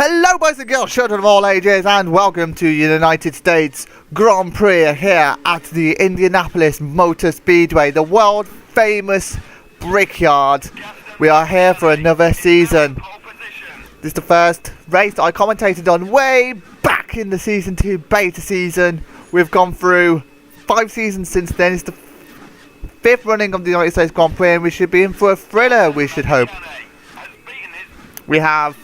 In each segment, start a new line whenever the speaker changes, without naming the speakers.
Hello boys and girls, children of all ages, and welcome to United States Grand Prix here at the Indianapolis Motor Speedway, the world famous Brickyard. We are here for another season. This is the first race that I commentated on way back in the Season 2 beta season. We've gone through 5 seasons since then. It's the 5th running of the United States Grand Prix, and we should be in for a thriller, we should hope. We have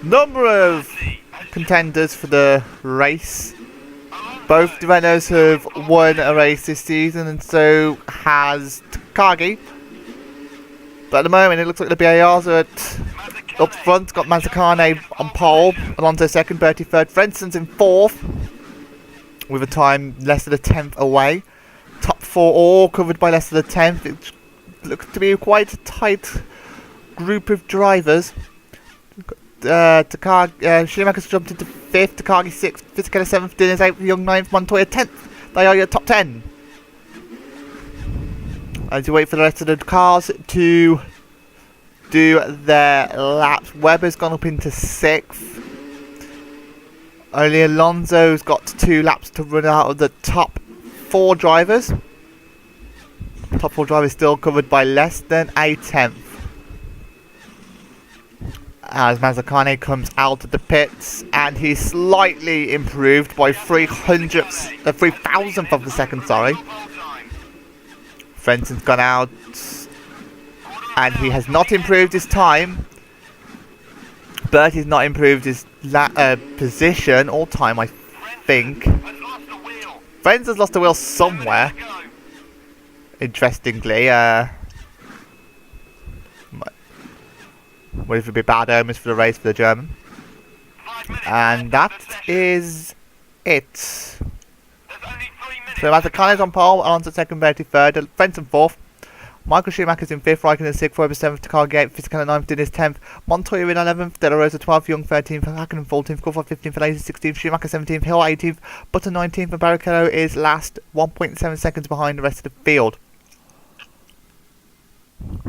number of contenders for the race. Both the Renaults have won a race this season, and so has Takagi. But at the moment it looks like the BARs are up front. Got Mazzacane on pole, Alonso second, Bertie third, Frenson's in fourth with a time less than a tenth away. Top 4 all covered by less than a tenth. It looks to be quite a tight group of drivers. Schumacher's jumped into 5th, Takagi 6th, Fisichella 7th, Dinner's 8th, Young 9th, Montoya 10th. They are your top 10. As you wait for the rest of the cars to do their laps, Webber's gone up into 6th. Only Alonso's got 2 laps to run out of the top 4 drivers. Top 4 drivers still covered by less than a tenth. As Mazzacane comes out of the pits, and he's slightly improved by 3,000th of a second, sorry. Frenson's gone out, and he has not improved his time. Bertie's not improved his position, all time I think. Frenson's lost a wheel somewhere, interestingly. Would it be bad omens for the race for the German? And that is it. So Mazzacane's on pole, Alonso second, Bertie third, Frenson fourth. Michael Schumacher's in 5th, Raikkonen 6th, Webber 7th, Takagi 8th, Fisichella 9th, Dinner's 10th, Montoya in 11th, De La Rosa 12th, Young 13th, Hakkinen 14th, Coulthard 15th, Alesi 16th, Schumacher 17th, Hill 18th, Button 19th, and Barrichello is last, 1.7 seconds behind the rest of the field.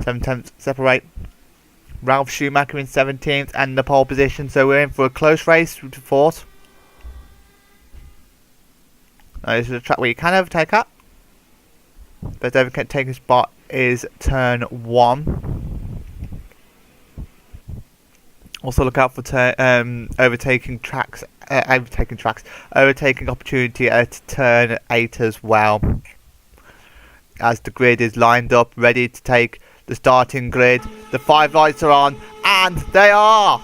7 tenths separate Ralf Schumacher in 17th and the pole position, so we're in for a close race to 4th. Now this is a track where you can overtake at. Best overtaking spot is turn 1. Also look out for overtaking opportunity at turn 8 as well. As the grid is lined up, ready to take the starting grid. The 5 lights are on, and they are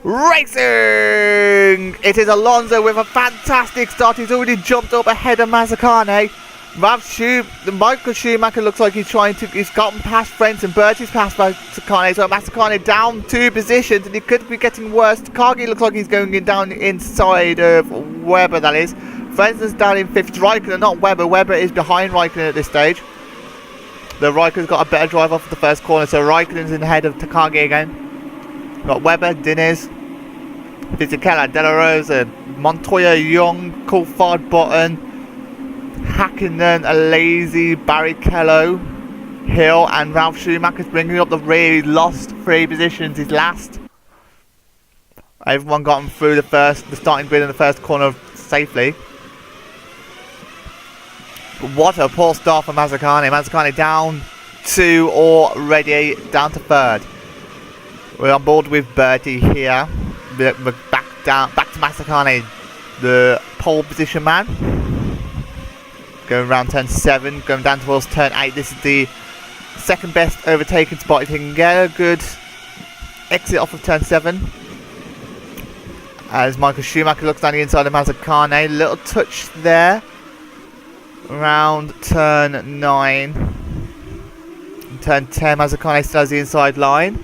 racing! It is Alonso with a fantastic start. He's already jumped up ahead of Mazzacane. Michael Schumacher looks like he's gotten past Frenson. Bertie's passed Mazzacane, so Mazzacane down 2 positions, and he could be getting worse. Takagi looks like he's going down inside of Webber, that is. Frenson's down in 5th. Raikkonen, not Webber. Webber is behind Raikkonen at this stage. The Raikkonen's got a better drive off the first corner, so Raikkonen's in ahead of Takagi again. Got Webber, Diners, Fisichella, De La Rosa, Montoya, Young, Coulthard, Button, Hakkinen, Alesi, Barrichello, Hill, and Ralf Schumacher's bringing up the rear. He's lost 3 positions. He's last. Everyone got him through the starting grid in the first corner safely. What a poor start for Mazzacane. Mazzacane down 2 already, down to 3rd. We're on board with Bertie here. We're back to Mazzacane, the pole position man. Going around turn 7, going down towards turn 8. This is the second best overtaking spot. If you can get a good exit off of turn 7. As Michael Schumacher looks down the inside of Mazzacane. Little touch there. Around turn 9. Turn 10, Mazzacane still has the inside line.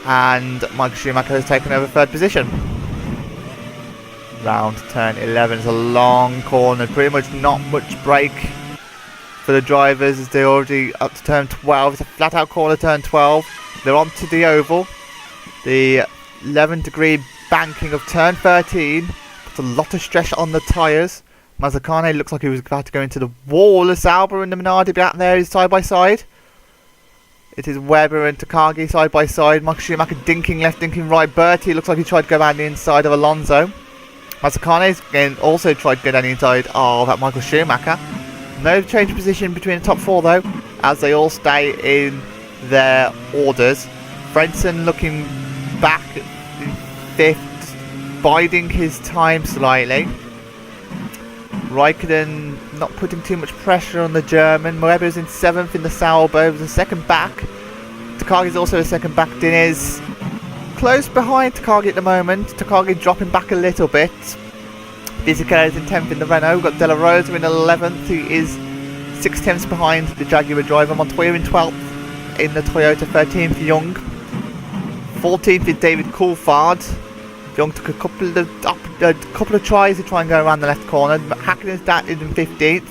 And Michael Schumacher has taken over 3rd position. Round turn 11 is a long corner. Pretty much not much brake for the drivers as they're already up to turn 12. It's a flat out corner, turn 12. They're onto the oval. The 11-degree banking of turn 13 puts a lot of stress on the tyres. Mazzacane looks like he was about to go into the wall. The Sauber and the Minardi back there is side by side. It is Webber and Takagi side by side. Michael Schumacher dinking left, dinking right. Bertie looks like he tried to go around the inside of Alonso. Mazzacane again also tried to go down the inside of Michael Schumacher. No change of position between the top four though, as they all stay in their orders. Frentzen looking back in 5th, biding his time slightly. Raikkonen not putting too much pressure on the German. Moeba's in 7th in the Sauber, was a second back. Takagi's also a second back. Dinez close behind Takagi at the moment. Takagi dropping back a little bit. Fisichella is in 10th in the Renault. We've got Della Rosa in 11th, who is 6/10 behind the Jaguar driver. Montoya in 12th in the Toyota. 13th Young. 14th is David Coulthard. Young took a couple of tries to try and go around the left corner. Hakkinen started in 15th.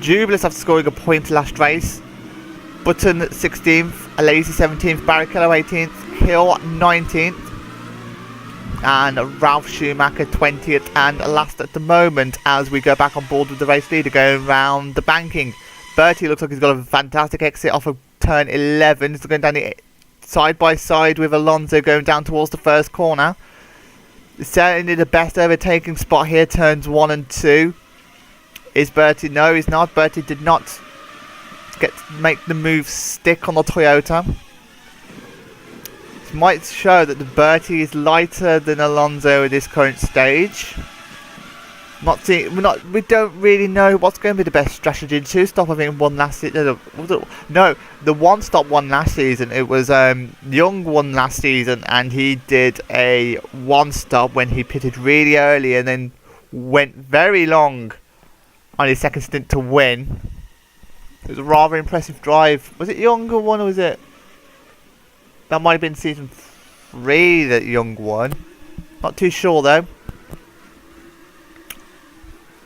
Jubilis after scoring a point last race. Button 16th, Alesi 17th, Barrichello 18th, Hill 19th, and Ralph Schumacher 20th and last at the moment as we go back on board with the race leader going round the banking. Bertie looks like he's got a fantastic exit off of turn 11. He's going down the side by side with Alonso going down towards the first corner. Certainly the best overtaking spot here, turns 1 and 2. Is Bertie? No, he's not. Bertie did not make the move stick on the Toyota. This might show that the Bertie is lighter than Alonso at this current stage. We don't really know what's going to be the best strategy. 2-stop, I think, won last season. No, the 1-stop won last season. It was Young won last season, and he did a 1-stop when he pitted really early and then went very long on his second stint to win. It was a rather impressive drive. Was it Young who won, or was it? That might have been season 3 that Young won. Not too sure though.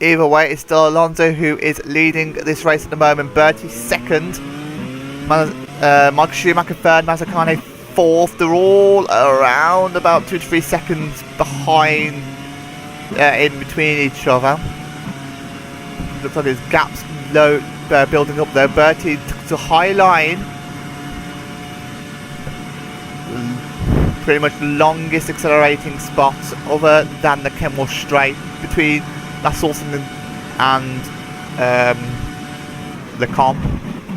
Either way, it's still Alonso who is leading this race at the moment. Bertie second. Michael Schumacher third. Mazzacane fourth. They're all around about 2 to 3 seconds behind, in between each other. Looks like there's gaps low, building up there. Bertie took a high line. Pretty much the longest accelerating spot other than the Kenmore Straight between Lassalson and the comp,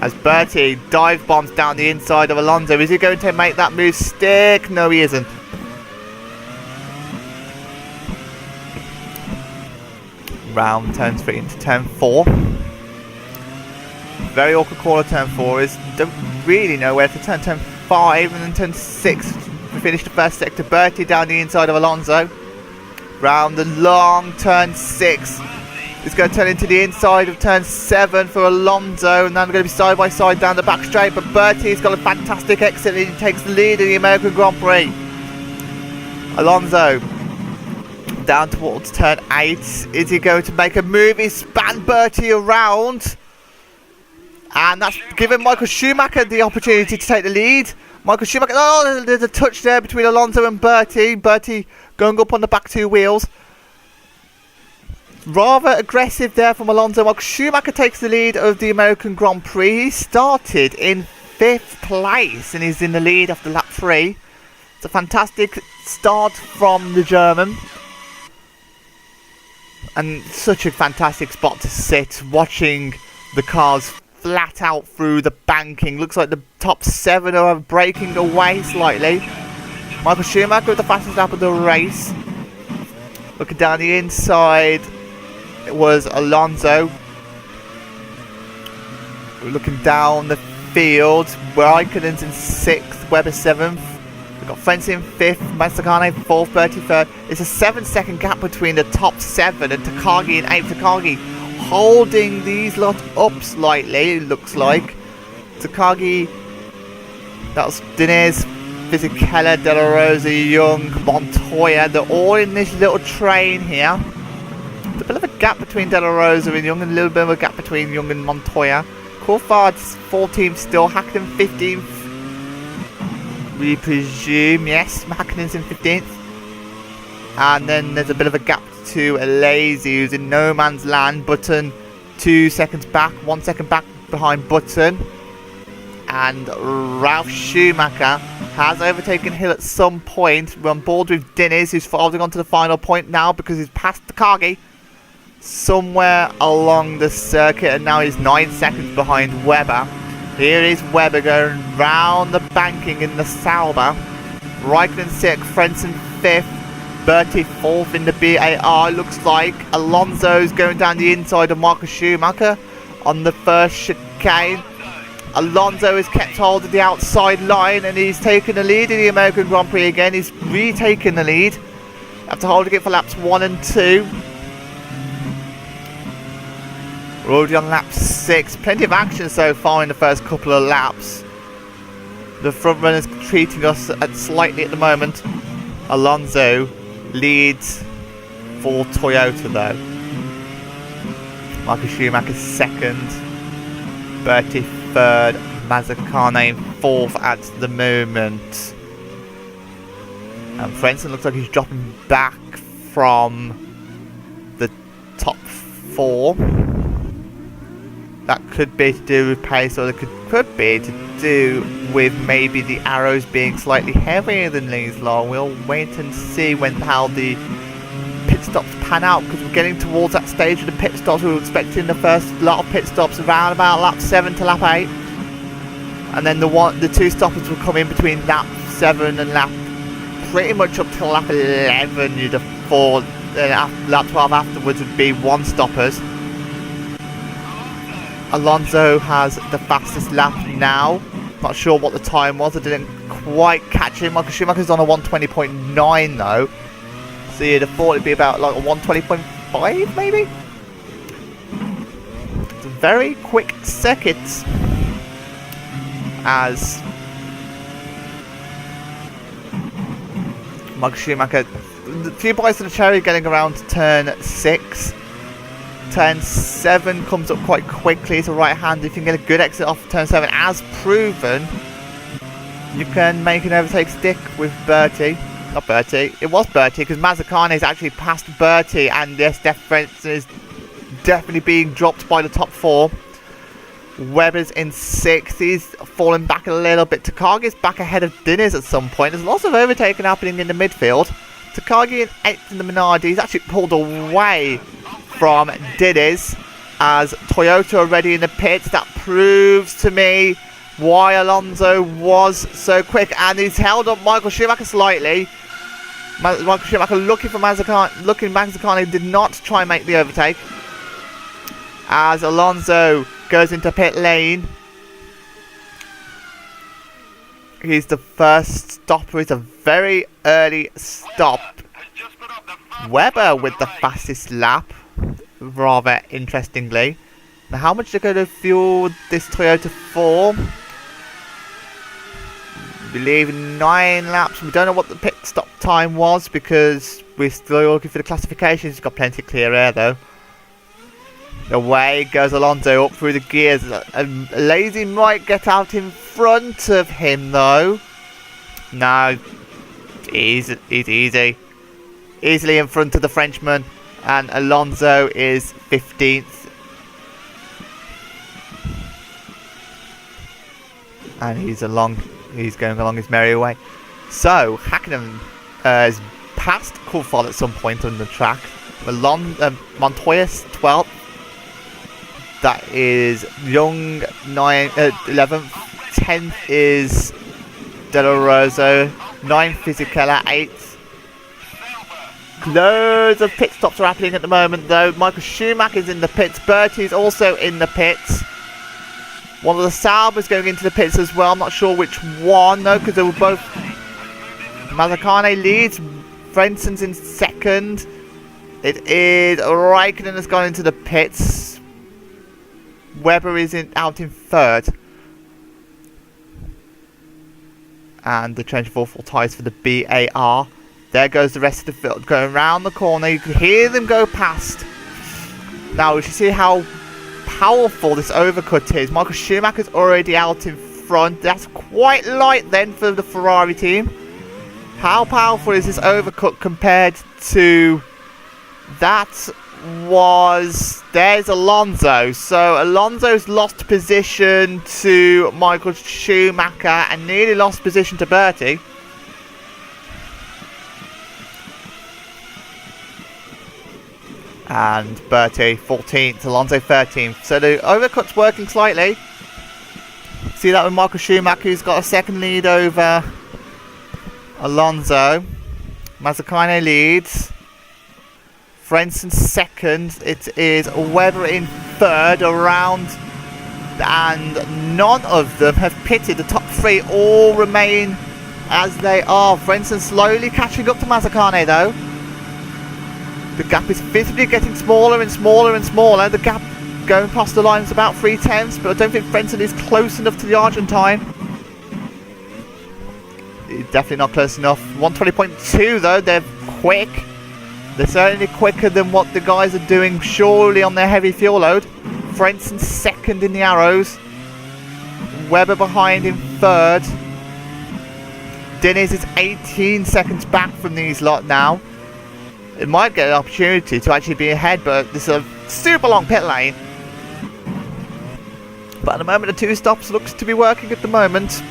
as Bertie dive bombs down the inside of Alonso. Is he going to make that move stick? No, he isn't. Round turn 3 into turn 4. Very awkward corner turn 4 is, don't really know where to turn. Turn 5 and then turn 6 to finish the first sector. Bertie down the inside of Alonso. Round the long turn 6. It's going to turn into the inside of turn 7 for Alonso, and then we're going to be side by side down the back straight. But Bertie's got a fantastic exit and he takes the lead in the American Grand Prix. Alonso down towards turn 8. Is he going to make a move? He span Bertie around, and that's given Michael Schumacher the opportunity to take the lead. Michael Schumacher, oh, there's a touch there between Alonso and Bertie. Bertie going up on the back 2 wheels. Rather aggressive there from Alonso. Michael Schumacher takes the lead of the American Grand Prix. He started in 5th place and he's in the lead after lap 3. It's a fantastic start from the German. And such a fantastic spot to sit, watching the cars flat out through the banking. Looks like the top 7 are breaking away slightly. Michael Schumacher with the fastest lap of the race. Looking down the inside, it was Alonso. Looking down the field, Raikkonen's in 6th, Webber 7th. We've got Frentzen in 5th, Mazzacane 4th, Bertie 3rd. It's a 7-second gap between the top 7 and Takagi in 8th. Takagi holding these lot up slightly, it looks like. Takagi, that's Dinez, Fisichella, Della Rosa, Young, Montoya. They're all in this little train here. There's a bit of a gap between Della Rosa and Young, and a little bit of a gap between Young and Montoya. Coulthard's 14th still, Hakkinen 15th. We presume, yes, Hakkinen's in 15th. And then there's a bit of a gap to Alesi, who's in no man's land. Button 2 seconds back, 1 second back behind Button. and Ralf Schumacher has overtaken Hill at some point. We're on board with Diniz, who's folding on to the final point now because he's passed Takagi somewhere along the circuit, and now he's 9 seconds behind Webber. Here is Webber going round the banking in the Sauber. Raikkonen 6th, Frentzen 5th, Bertie 4th in the BAR. Looks like Alonso's going down the inside of Michael Schumacher on the first chicane. Alonso has kept hold of the outside line and he's taken the lead in the American Grand Prix again. He's retaken the lead after holding it for laps 1 and 2. We're already on lap 6. Plenty of action so far in the first couple of laps. The front runners treating us slightly at the moment. Alonso leads for Toyota though. Michael Schumacher 2nd. Bertie 3rd. Mazzacane 4th at the moment. And Frentzen looks like he's dropping back from the top 4. That could be to do with pace, or it could be to do with maybe the arrows being slightly heavier than these long. We'll wait and see how the pit stops pan out, because we're getting towards that stage of the pit stops. We were expecting the first lot of pit stops around about lap 7 to lap 8, and then the 2 stoppers will come in between lap 7 and lap pretty much up to lap 11. You'd have thought lap 12 afterwards would be 1 stoppers. Alonso has the fastest lap now. Not sure what the time was. I didn't quite catch him. Michael Schumacher's on a 120.9 though. So you'd have thought it'd be about like a 120.5 maybe. It's a very quick circuit. As Michael Schumacher, the few boys in the cherry getting around to turn 6. Turn 7 comes up quite quickly. It's a right hand. If you can get a good exit off turn 7, as proven, you can make an overtake stick with Bertie. Not Bertie. It was Bertie, because Mazzacane is actually past Bertie, and this difference is definitely being dropped by the top 4. Webber's in 6th. He's fallen back a little bit. Takagi's back ahead of Diniz at some point. There's lots of overtaking happening in the midfield. Takagi in 8th in the Minardi. He's actually pulled away from Diniz as Toyota are ready in the pits. That proves to me why Alonso was so quick, and he's held up Michael Schumacher slightly. Michael Schumacher looking for Mazzacane, did not try and make the overtake as Alonso goes into pit lane. He's the first stopper. It's a very early stop. Webber with the fastest lap, rather interestingly. Now, how much they're going to fuel this Toyota for? I believe 9 laps. We don't know what the pit stop time was because we're still looking for the classifications. He's got plenty of clear air though. Away goes Alonso up through the gears. Alesi might get out in front of him though. No, he's easy. Easily in front of the Frenchman, and Alonso is 15th. And he's going along his merry way. So, Hakkinen has passed Coulthard at some point on the track. Montoya's 12th. That is Young 11th. 10th is De La Rosa. 9th Fisichella. 8th. Loads of pit stops are happening at the moment though. Michael Schumacher's in the pits. Bertie's also in the pits. One of the Saubers going into the pits as well. I'm not sure which one though, because they were both. Mazzacane leads. Frenson's in 2nd. It is Raikkonen has gone into the pits. Webber is out in 3rd. And the change of full tyres for the BAR. There goes the rest of the field, going around the corner. You can hear them go past. Now, we should see how powerful this overcut is. Michael Schumacher's already out in front. That's quite light then for the Ferrari team. How powerful is this overcut compared to that there's Alonso. So Alonso's lost position to Michael Schumacher and nearly lost position to Bertie. And Bertie 14th, Alonso 13th. So the overcut's working slightly. See that with Michael Schumacher, who's got a second lead over Alonso. Mazzacane leads. Frentzen second. It is Webber in third around. And none of them have pitted. The top three all remain as they are. Frentzen slowly catching up to Mazzacane though. The gap is visibly getting smaller and smaller and smaller. The gap going past the line is about 3/10, but I don't think Frentzen is close enough to the Argentine. He's definitely not close enough. 120.2 though, they're quick. They're certainly quicker than what the guys are doing surely on their heavy fuel load. Frentzen second in the arrows. Webber behind in third. Diniz is 18 seconds back from these lot now. It might get an opportunity to actually be ahead, but this is a super long pit lane. But at the moment, the two stops looks to be working at the moment.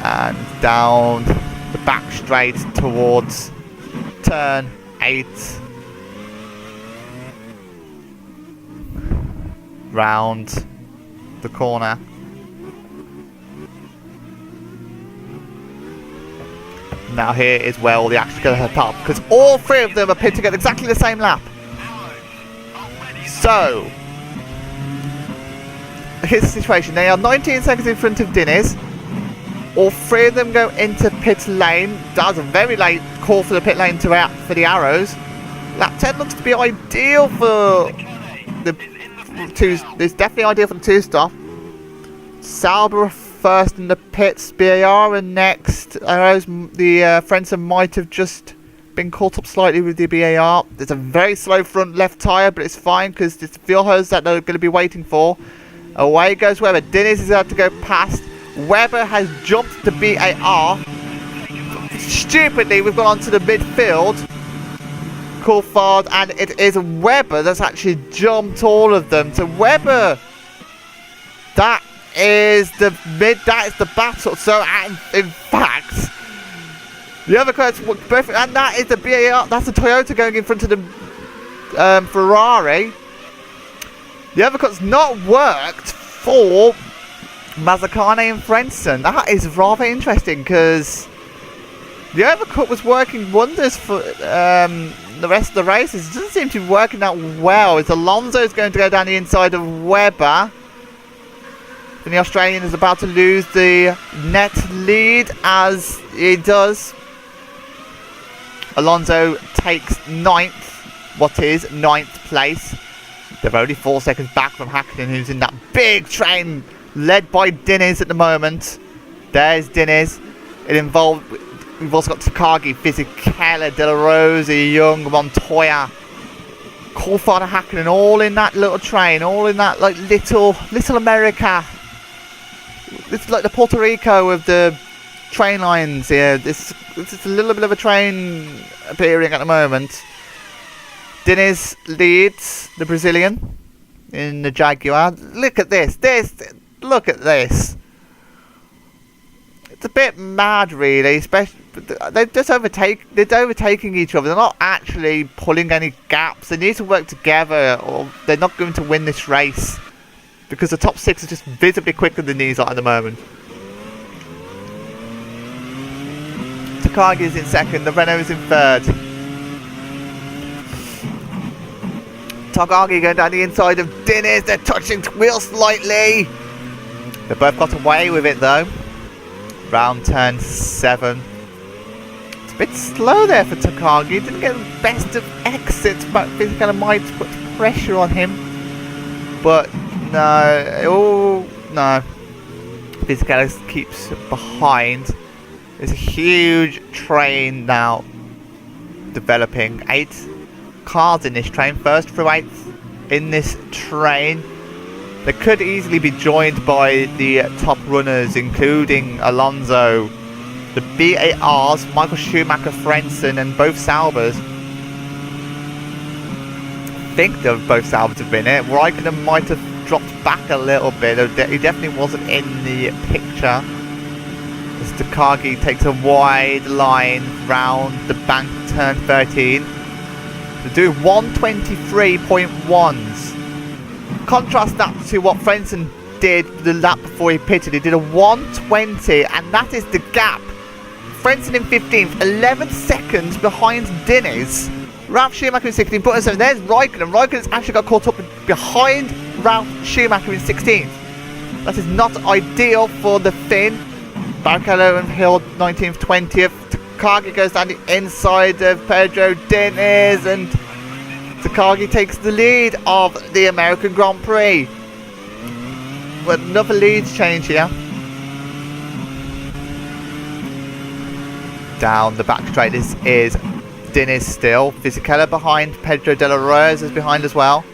And down the back straight towards turn 8. Round the corner. Now here is where all the action goes up, because all three of them are pitting at exactly the same lap. So, here's the situation. They are 19 seconds in front of Diniz. All three of them go into pit lane. That's a very late call for the pit lane for the arrows. Lap 10 looks to be ideal for the two. It's definitely ideal for the two stop. Sauber first in the pits, BAR and next. Arrows, the Frentzen might have just been caught up slightly with the BAR. There's a very slow front left tyre, but it's fine because it's the fuel hose that they're going to be waiting for. Away goes Webber. Diniz is out to go past. Webber has jumped to BAR. Stupidly, we've gone onto the midfield. Coulthard, and it is Webber that's actually jumped all of them. So Webber, that is the battle. So in fact, the other car's perfect, and that is the BAR. That's the Toyota going in front of the Ferrari. The other cut's not worked for Mazzacane and Frentzen. That is rather interesting because the overcut was working wonders for the rest of the races. It doesn't seem to be working that well. As Alonso is going to go down the inside of Webber. And the Australian is about to lose the net lead as he does. Alonso takes ninth place. They're only 4 seconds back from Hakkinen, who's in that big train led by Diniz at the moment. There's Diniz. We've also got Takagi, Fisichella, De La Rosa, Young, Montoya, Coulthard, Hakkinen, all in that little train, all in that like little America. It's like the Puerto Rico of the train lines here. This is a little bit of a train appearing at the moment. Diniz leads the Brazilian in the Jaguar. Look at this. Look at this. It's a bit mad, really. Especially they're overtaking each other. They're not actually pulling any gaps. They need to work together, or they're not going to win this race. Because the top 6 are just visibly quicker than these are at the moment. Takagi is in second. The Renault is in third. Takagi going down the inside of Diniz. They're touching wheels slightly. They both got away with it though. Round turn 7. It's a bit slow there for Takagi. Didn't get the best of exits, but Fisichella might put pressure on him. But no. Fisichella keeps behind. There's a huge train now developing. 8 cars in this train, first through 8th in this train. They could easily be joined by the top runners, including Alonso The BARs, Michael Schumacher, Frentzen, and both Saubers. I think both Saubers have been it. Raikkonen might have dropped back a little bit. He definitely wasn't in the picture. As Takagi takes a wide line round the bank turn 13. They're doing 123.1s. Contrast that to what Frentzen did the lap before he pitted. He did a 120, and that is the gap. Frentzen in 15th, 11 seconds behind Diniz. Ralf Schumacher in 16th, but so there's Raikkonen. Raikkonen's actually got caught up behind Ralf Schumacher in 16th. That is not ideal for the Finn. Barrichello and Hill 19th, 20th. Takagi goes down the inside of Pedro Diniz, and Takagi takes the lead of the American Grand Prix. But another lead change here. Down the back straight, this is Diniz still. Fisichella behind, Pedro de la Rosa is behind as well.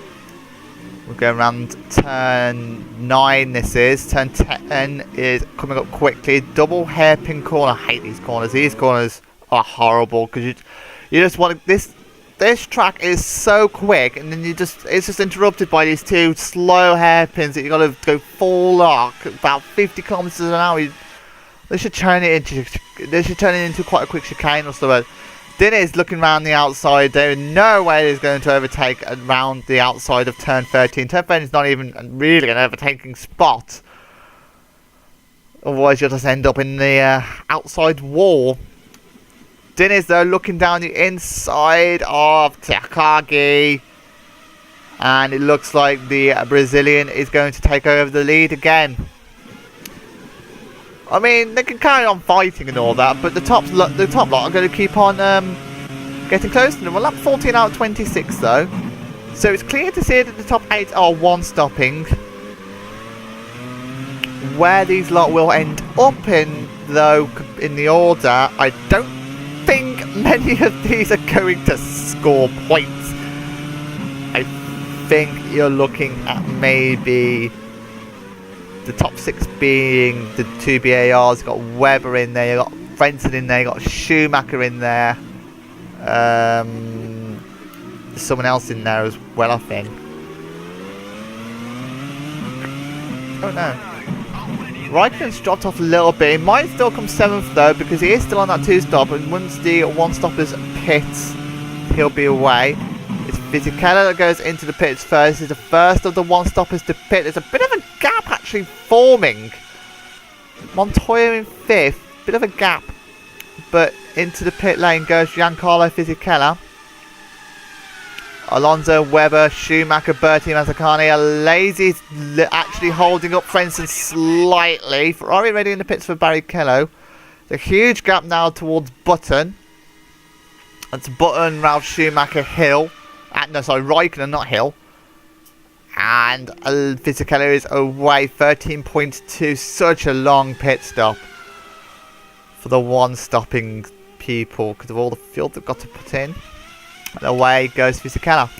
We're going around turn 9 this is. Turn 10 is coming up quickly. Double hairpin corner. I hate these corners. These corners are horrible because you just want to, this track is so quick, and then it's just interrupted by these two slow hairpins that you got to go full lock about 50 kilometers an hour. They should turn it into quite a quick chicane or something. Diniz looking around the outside. There is no way he's going to overtake around the outside of turn 13. Turn 13 is not even really an overtaking spot. Otherwise, you'll just end up in the outside wall. Diniz, though, looking down the inside of Takagi. And it looks like the Brazilian is going to take over the lead again. I mean, they can carry on fighting and all that, but the top lot are going to keep on getting close to them. Well, lap 14 out of 26, though. So it's clear to see that the top 8 are one-stopping. Where these lot will end up in, though, in the order, I don't think many of these are going to score points. I think you're looking at maybe the top 6 being the 2 BARs. You've got Webber in there, you've got Frentzen in there, you've got Schumacher in there. There's someone else in there as well, I think. Oh no. Raikkonen's dropped off a little bit. He might still come 7th though, because he is still on that 2-stop, and once the 1-stoppers pits, he'll be away. It's Fisichella that goes into the pits first. He's the first of the 1-stoppers to pit. There's a bit of a gap actually forming. Montoya in 5th, bit of a gap, but into the pit lane goes Giancarlo Fisichella. Alonso, Webber, Schumacher, Bertie, Mazzacane. Alesi's actually holding up Frentzen slightly. Ferrari ready in the pits for Barrichello. The huge gap now towards Button. That's Button, Ralf Schumacher, Hill. No, sorry, Raikkonen, not Hill. And Fisichella is away, 13.2. Such a long pit stop for the one-stopping people because of all the fuel they've got to put in. And away goes Fisichella.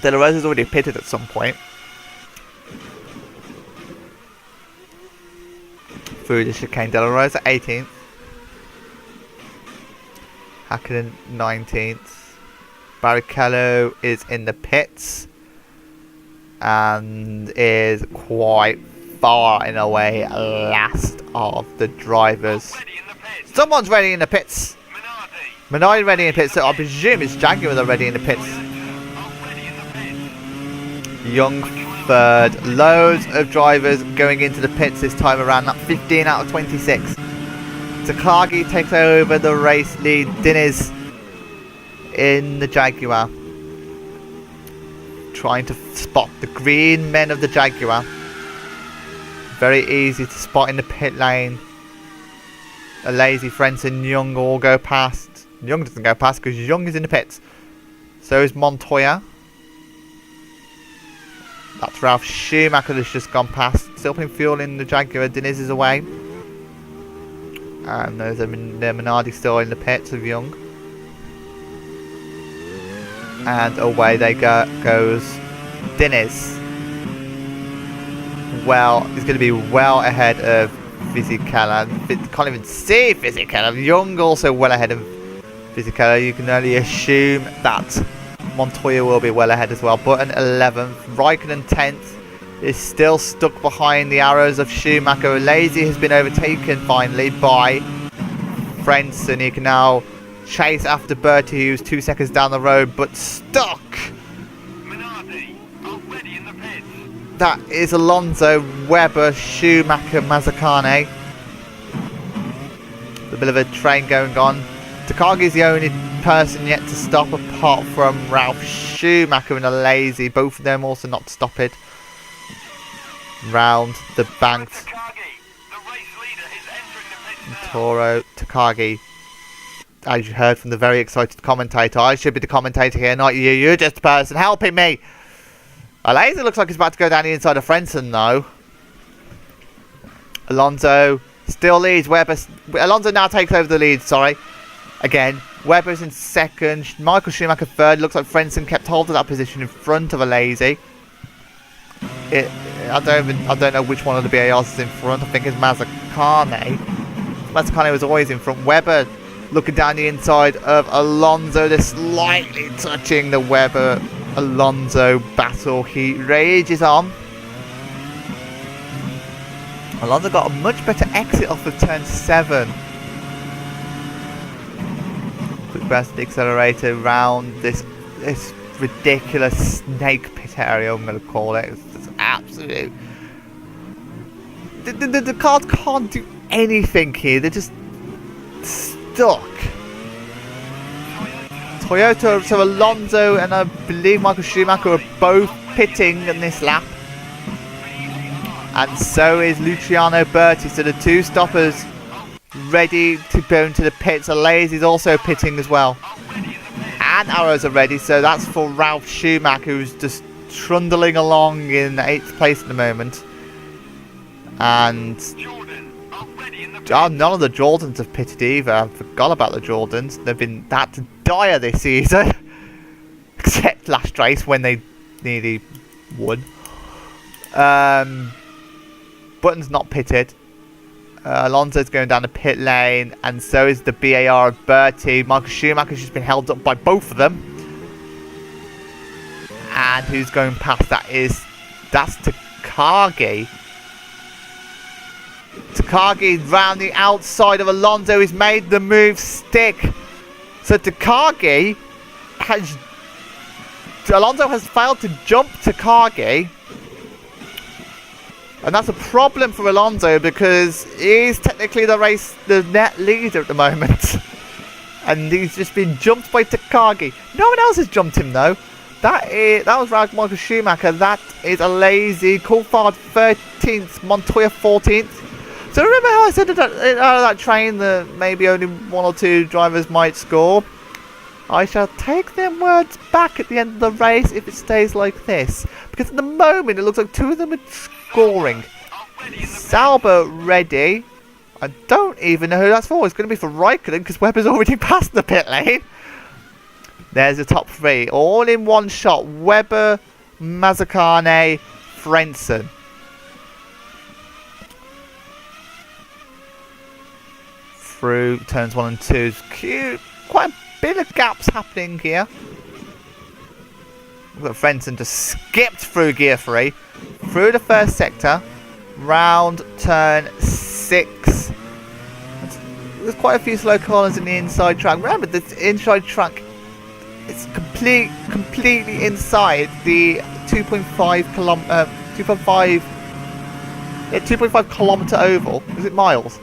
De La Rosa's already pitted at some point. Through the chicane, De La Rosa 18th. Hakkinen 19th. Barrichello is in the pits and is quite far in a way last of the drivers. Someone's ready in the pits. Minardi ready in the pits, so I presume it's Jaguar already in the pits. Young third. Loads of drivers going into the pits this time around. That 15 out of 26. Takagi takes over the race lead. Diniz in the Jaguar. Trying to spot the green men of the Jaguar. Very easy to spot in the pit lane. Alesi, Frentzen, Young all go past. Young doesn't go past because Young is in the pits. So is Montoya. That's Ralf Schumacher that's just gone past. Still putting fuel in the Jaguar. Diniz is away. And there's a Minardi still in the pits of Young. And away they goes Diniz. Well, he's going to be well ahead of Fisichella. Can't even see Fisichella. Young also well ahead of Fisichella. You can only assume that Montoya will be well ahead as well. Button 11th. Raikkonen 10th is still stuck behind the arrows of Schumacher. Alesi has been overtaken finally by Frentzen. He can now chase after Bertie, who's 2 seconds down the road, but stuck. That is Alonso, Webber, Schumacher, Mazzacane. A bit of a train going on. Takagi's the only person yet to stop apart from Ralph Schumacher and Alesi. Both of them also not stopped round the bank. Toro, Takagi. As you heard from the very excited commentator, I should be the commentator here, not you. You're just a person helping me. Alesi looks like he's about to go down the inside of Frentzen though. Alonso still leads. Alonso now takes over the lead, sorry. Again, Webber's in second. Michael Schumacher third. Looks like Frentzen kept hold of that position in front of Alesi. I don't know which one of the BARs is in front. I think it's Mazzacane. Mazzacane was always in front. Webber looking down the inside of Alonso. They're slightly touching the Webber-Alonso battle. He rages on. Alonso got a much better exit off of turn 7. Quick burst of the accelerator around this ridiculous snake pit area, I'm going to call it. It's absolute. The cars can't do anything here. They're just stuck. Toyota, so Alonso and I believe Michael Schumacher are both pitting in this lap. And so is Luciano Berti. So the two stoppers ready to go into the pits. Alesi is also pitting as well. And arrows are ready. So that's for Ralph Schumacher, who's just trundling along in 8th place at the moment. And none of the Jordans have pitted either. I forgot about the Jordans. They've been that dire this season. Except last race when they nearly won. Button's not pitted. Alonso's going down the pit lane, and so is the BAR of Bertie. Michael Schumacher's just been held up by both of them. And who's going past? That's Takagi. Takagi round the outside of Alonso. He's made the move stick. So Takagi Alonso has failed to jump Takagi. And that's a problem for Alonso because he's technically the net leader at the moment. And he's just been jumped by Takagi. No one else has jumped him though. That was Michael Schumacher. That is Alesi. Coulthard 13th. Montoya 14th. So remember how I said that train that maybe only 1 or 2 drivers might score? I shall take them words back at the end of the race if it stays like this. Because at the moment it looks like 2 of them are scoring. Sauber ready. I don't even know who that's for. It's going to be for Raikkonen because Webber's already passed the pit lane. There's the top 3. All in one shot. Webber, Mazzacane, Frentzen. Through turns 1 and 2. Cute. Quite a bit of gaps happening here. We've got Frentzen just skipped through gear 3. Through the first sector. Round turn 6. There's quite a few slow corners in the inside track. Remember, this inside track is completely inside the 2.5 kilometer oval. Is it miles?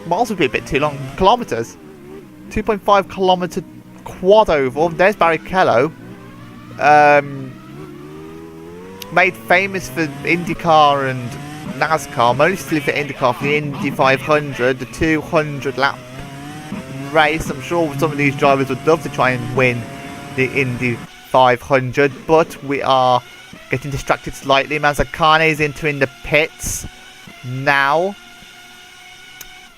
Miles would be a bit too long. Kilometers. 2.5 kilometer quad oval. There's Barrichello. Made famous for IndyCar and NASCAR. Mostly for IndyCar for the Indy 500. The 200 lap race. I'm sure some of these drivers would love to try and win the Indy 500. But we are getting distracted slightly. Mazzacane is entering the pits now.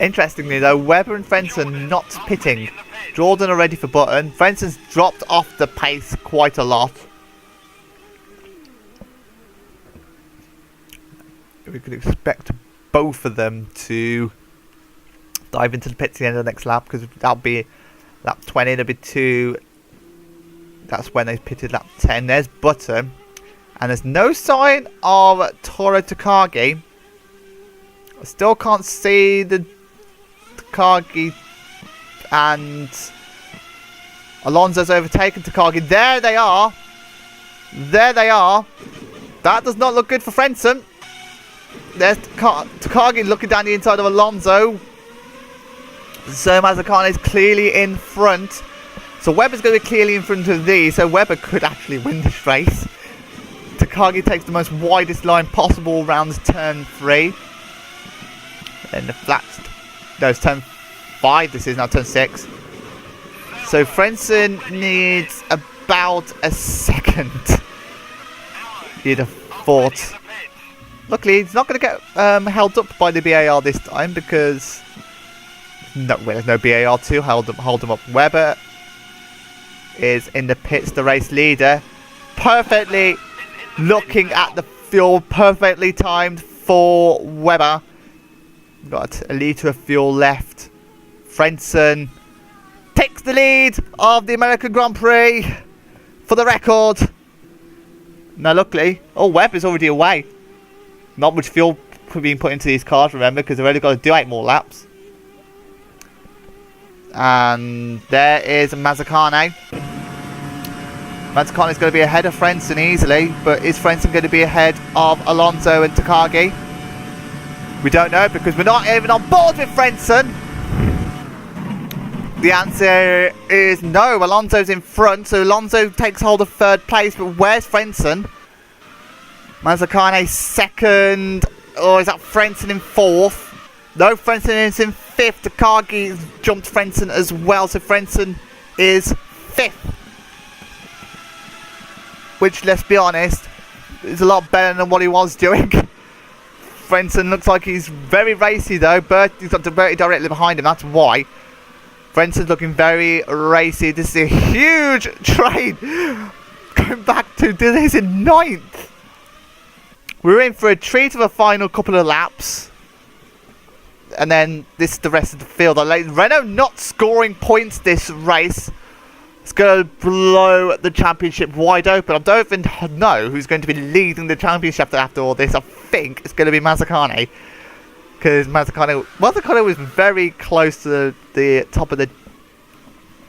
Interestingly though, Webber and Frentzen not pitting. Jordan are ready for Button. Frentzen's dropped off the pace quite a lot. We could expect both of them to dive into the pits at the end of the next lap, because that'll be lap 20, there'll be 2. That's when they pitted lap 10. There's Button. And there's no sign of Toro Takagi. I still can't see the Takagi, and Alonso's overtaken Takagi. There they are. There they are. That does not look good for Frentzen. There's Takagi looking down the inside of Alonso. So Mazzacane is clearly in front. So Webber's going to be clearly in front of these. So Webber could actually win this race. Takagi takes the most widest line possible around turn 3. Then the flats. No, it's turn 5. This is now turn 6. So Frentzen needs about a second. You'd have thought. Luckily, he's not going to get held up by the BAR this time, because there's no BAR to hold him up. Webber is in the pits, the race leader. Perfectly looking at the fuel, perfectly timed for Webber. Got a litre of fuel left. Frentzen takes the lead of the American Grand Prix for the record. Now luckily, Webber's already away. Not much fuel being put into these cars, remember, because they've only got to do 8 more laps. And there is Mazzacane. Mazzacane is going to be ahead of Frentzen easily, but is Frentzen going to be ahead of Alonso and Takagi? We don't know, because we're not even on board with Frentzen. The answer is no. Alonso's in front, so Alonso takes hold of 3rd place, but where's Frentzen? Mazzacane second, or is that Frentzen in 4th? No, Frentzen is in 5th. Takagi jumped Frentzen as well, so Frentzen is 5th. Which, let's be honest, is a lot better than what he was doing. Frentzen looks like he's very racy though. He's got Bertie directly behind him, that's why. Frentzen's looking very racy. This is a huge train going back to this in 9th. We're in for a treat of a final couple of laps. And then this is the rest of the field. Renault not scoring points this race. It's going to blow the championship wide open. I don't even know who's going to be leading the championship after all this. I think it's going to be Mazzacane. Because Mazzacane was very close to the top of the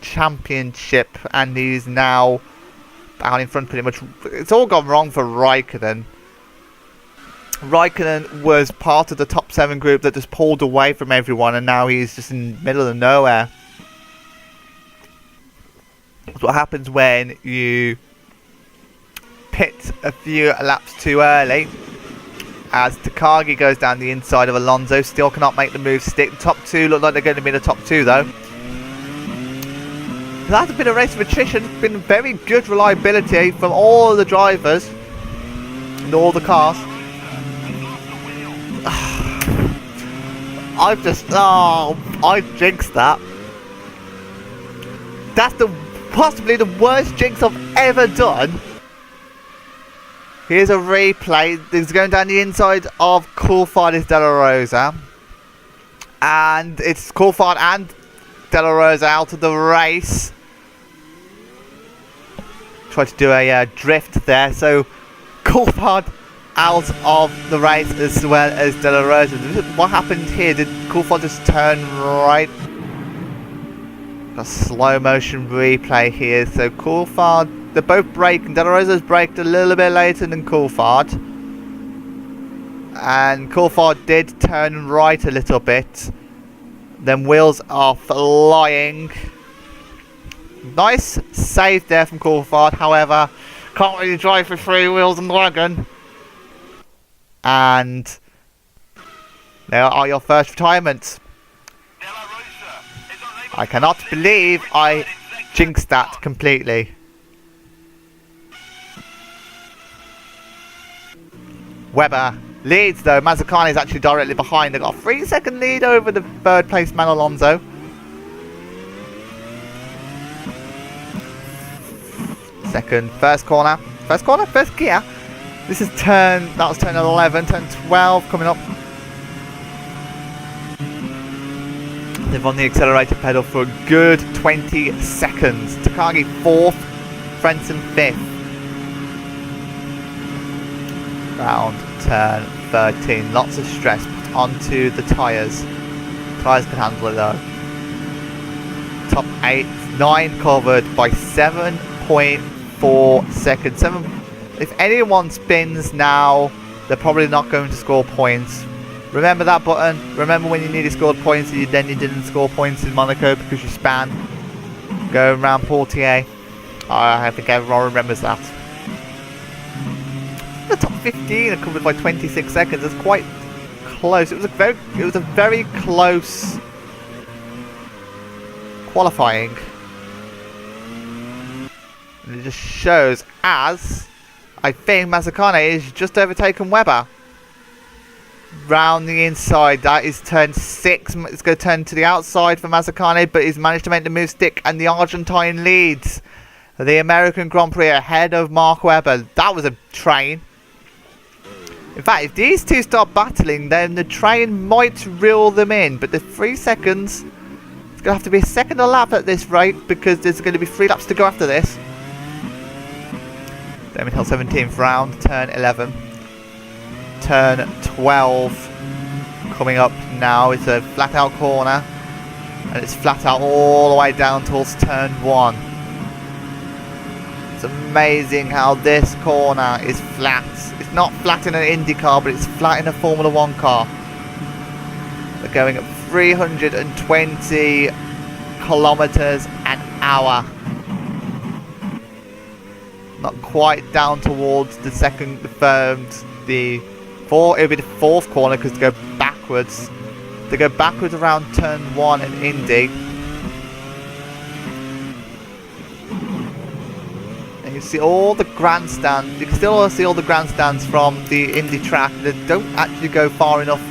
championship. And he's now down in front pretty much. It's all gone wrong for Raikkonen. Raikkonen was part of the top 7 group that just pulled away from everyone, and now he's just in the middle of nowhere. That's what happens when you pit a few laps too early. As Takagi goes down the inside of Alonso, still cannot make the move stick. The top 2 look like they're going to be the top 2 though. That has been a race of attrition. It's been very good reliability from all the drivers and all the cars. I jinxed that. That's possibly the worst jinx I've ever done. Here's a replay. It's going down the inside of Coulthard is De La Rosa. And it's Coulthard and De La Rosa out of the race. Tried to do a drift there. So Coulthard out of the race as well as De La Rosa. What happened here? Did Coulthard just turn right? A slow motion replay here. So Coulthard, they're both braking. De La Rosa's braked a little bit later than Coulthard. And Coulthard did turn right a little bit. Then wheels are flying. Nice save there from Coulthard. However, can't really drive with 3 wheels on the wagon. And there are your first retirements. I cannot believe I jinxed that completely. Webber leads though. Mazzacane is actually directly behind. They've got a 3-second lead over the 3rd place man Alonso. First gear. This is that was turn 11, turn 12 coming up. They've on the accelerator pedal for a good 20 seconds. Takagi 4th, Frentzen 5th. Round turn 13. Lots of stress put onto the tyres. Tyres can handle it though. Top 8, 9 covered by 7.4 seconds. If anyone spins now, they're probably not going to score points. Remember that button. Remember when you nearly scored points and then you didn't score points in Monaco because you span going around Portier. I think everyone remembers that. The top 15 are covered by 26 seconds. It's quite close. It was a very close qualifying. And it just shows as I think Mazzacane is just overtaken Webber. Round the inside, that is turn 6. It's going to turn to the outside for Mazzacane, but he's managed to make the move stick, and the Argentine leads the American Grand Prix ahead of Mark Webber. That was a train. In fact, if these two start battling, then the train might reel them in, but the 3 seconds, it's going to have to be a second a lap at this rate, because there's going to be 3 laps to go after this. Damon Hill 17th round, turn 11. Turn 12 coming up now. It's a flat out corner, and it's flat out all the way down towards turn 1. It's amazing how this corner is flat. It's not flat in an Indy car, but it's flat in a Formula 1 car. They're going at 320 kilometers an hour. Not quite down towards the it'll be the 4th corner because they go backwards. They go backwards around turn 1 in Indy. And you see all the grandstands. You can still see all the grandstands from the Indy track. They don't actually go far enough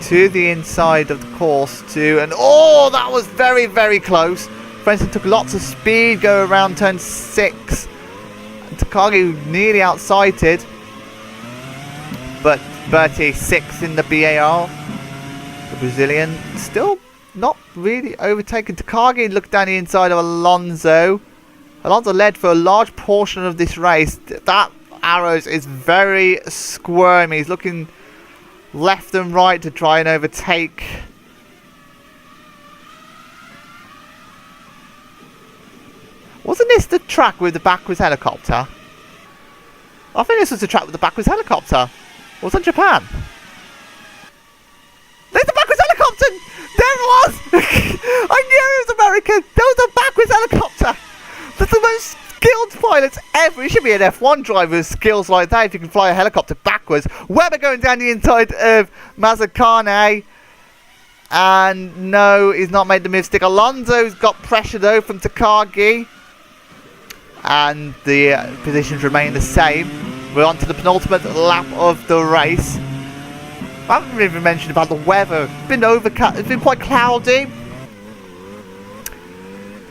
to the inside of the course and oh, that was very, very close. Frentzen took lots of speed, go around turn 6. Takagi nearly outsighted, but Bertie 6th in the BAR. The Brazilian still not really overtaken. Takagi looked down the inside of Alonso. Alonso led for a large portion of this race. That Arrows is very squirmy. He's looking left and right to try and overtake. Wasn't this the track with the backwards helicopter? I think this was the track with the backwards helicopter. Or was it Japan? There's the backwards helicopter! There it was! I knew it was American! There was a backwards helicopter! That's the most skilled pilots ever. You should be an F1 driver with skills like that if you can fly a helicopter backwards. Webber going down the inside of Mazzacane. And no, he's not made the move stick. Alonso's got pressure though from Takagi. And the positions remain the same. We're on to the penultimate lap of the race. I haven't even mentioned about the weather. It's been overcast. It's been quite cloudy.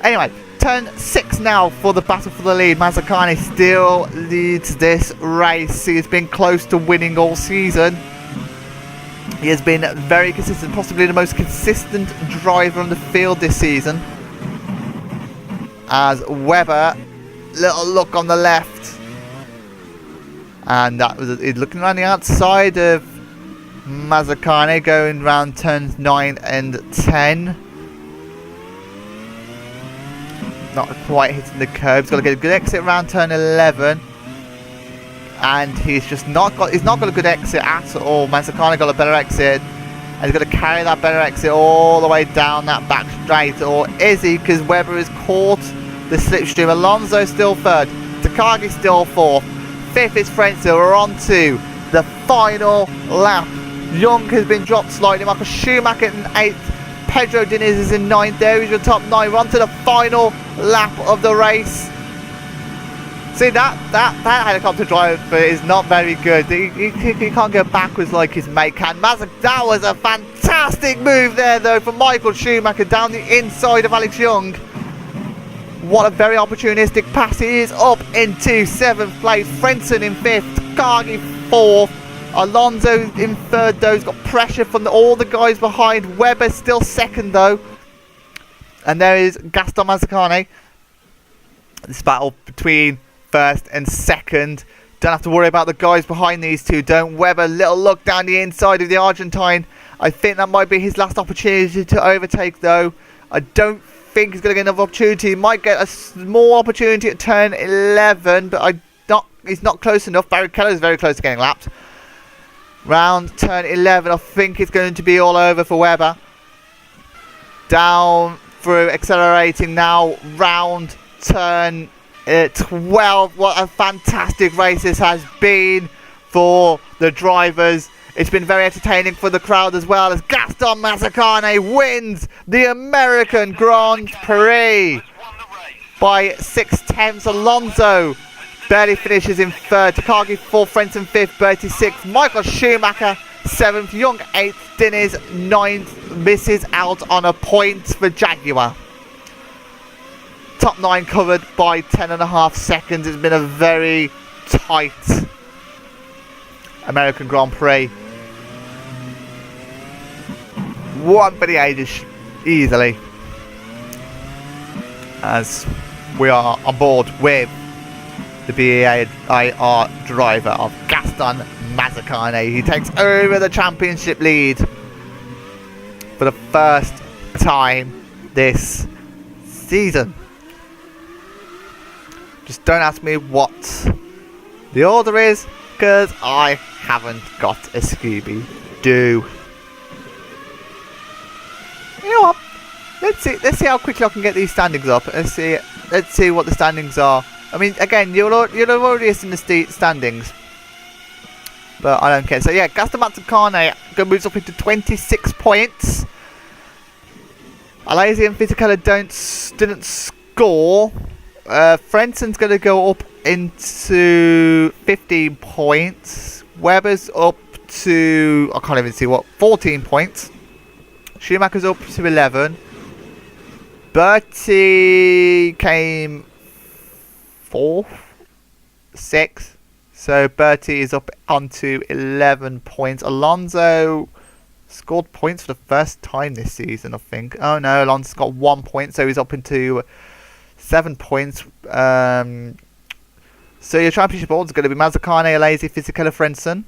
Anyway, turn 6 now for the battle for the lead. Mazzacane still leads this race. He has been close to winning all season. He has been very consistent, possibly the most consistent driver on the field this season. As Webber, little look on the left, and that was he's looking around the outside of Mazzacane, going around turns 9 and 10. Not quite hitting the curb. He's got to get a good exit around turn 11, and he's just not got. He's not got a good exit at all. Mazzacane got a better exit, and he's got to carry that better exit all the way down that back straight, or is he? Because Webber has caught the slipstream. Alonso still 3rd. Takagi still 4th. 5th is Frentzen. We're on to the final lap. Young has been dropped slightly. Michael Schumacher in 8th. Pedro Diniz is in 9th. There is your top 9. We're on to the final lap of the race. See, that helicopter driver is not very good. He can't go backwards like his mate can. That was a fantastic move there, though, from Michael Schumacher down the inside of Alex Young. What a very opportunistic pass. He is up into 7th place. Frentzen in 5th. Takagi 4th. Alonso in third though. He's got pressure from all the guys behind. Webber still second though. And there is Gaston Mazzacane. This battle between first and second. Don't have to worry about the guys behind these two. Don't. Webber, little look down the inside of the Argentine. I think that might be his last opportunity to overtake though. I don't think he's going to get another opportunity. He might get a small opportunity at turn 11, but he's not close enough. Barrichello is very close to getting lapped. Round turn 11, I think it's going to be all over for Webber. Down through, accelerating now. Round turn 12. What a fantastic race this has been for the drivers. It's been very entertaining for the crowd as well, as Gaston Mazzacane wins the American Grand Prix by 6/10. Alonso barely finishes in third. Takagi 4th, Frentzen 5th, Bertie 6th, Michael Schumacher 7th, Young 8th, Diniz 9th, misses out on a point for Jaguar. Top 9 covered by 10.5 seconds. It's been a very tight American Grand Prix. Won by the ages easily, as we are on board with the BAR driver of Gaston Mazzacane. He takes over the championship lead for the first time this season. Just don't ask me what the order is, because I haven't got a Scooby-Doo. You know what? Let's see how quickly I can get these standings up. Let's see what the standings are. I mean, again, you'll have already seen the standings, but I don't care. So yeah, Gaston Mazzacane moves up into 26 points. Alesi and Fisichella didn't score. Frenson's going to go up into 15 points. Webber's up to, I can't even see what, 14 points. Schumacher's up to 11. Bertie came 4th, 6th. So Bertie is up onto 11 points. Alonso scored points for the first time this season, I think. Oh no, Alonso's got 1 point, so he's up into 7 points. So your championship order is going to be Mazzacane, Alesi, Fisichella, Frentzen,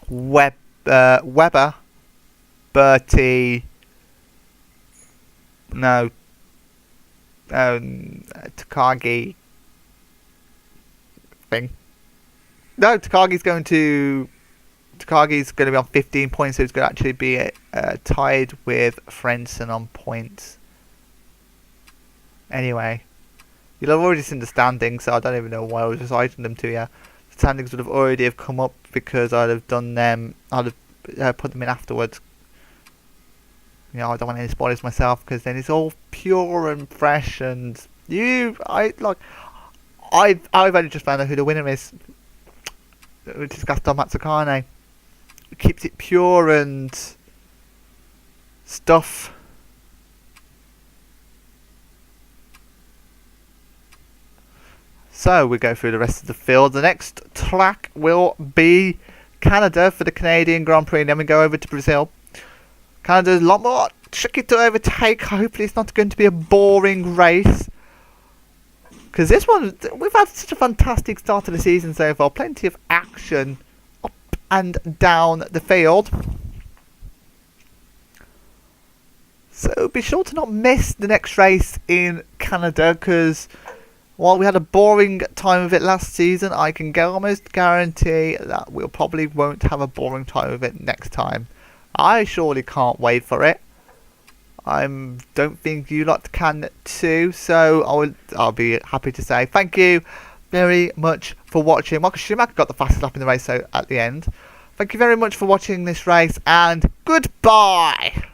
Webber, Bertie, no, Takagi thing. No, Takagi's going to be on 15 points, so he's going to actually be tied with Frentzen on points. Anyway, you'll have already seen the standings, so I don't even know why I was reciting them to you. The standings would have already have come up because I'd have done them. I'd have put them in afterwards. You know, I don't want any spoilers myself, because then it's all pure and fresh. And I've only just found out who the winner is, which is Gaston Mazzacane. It keeps it pure and stuff. So we go through the rest of the field. The next track will be Canada for the Canadian Grand Prix, and then we go over to Brazil. Canada's a lot more tricky to overtake. Hopefully it's not going to be a boring race, because this one, we've had such a fantastic start to the season so far. Plenty of action up and down the field. So be sure to not miss the next race in Canada, because while we had a boring time of it last season, I can almost guarantee that we probably won't have a boring time of it next time. I surely can't wait for it. I don't think you lot can too, so I'll be happy to say thank you very much for watching. Michael Schumacher got the fastest lap in the race at the end. Thank you very much for watching this race, and goodbye.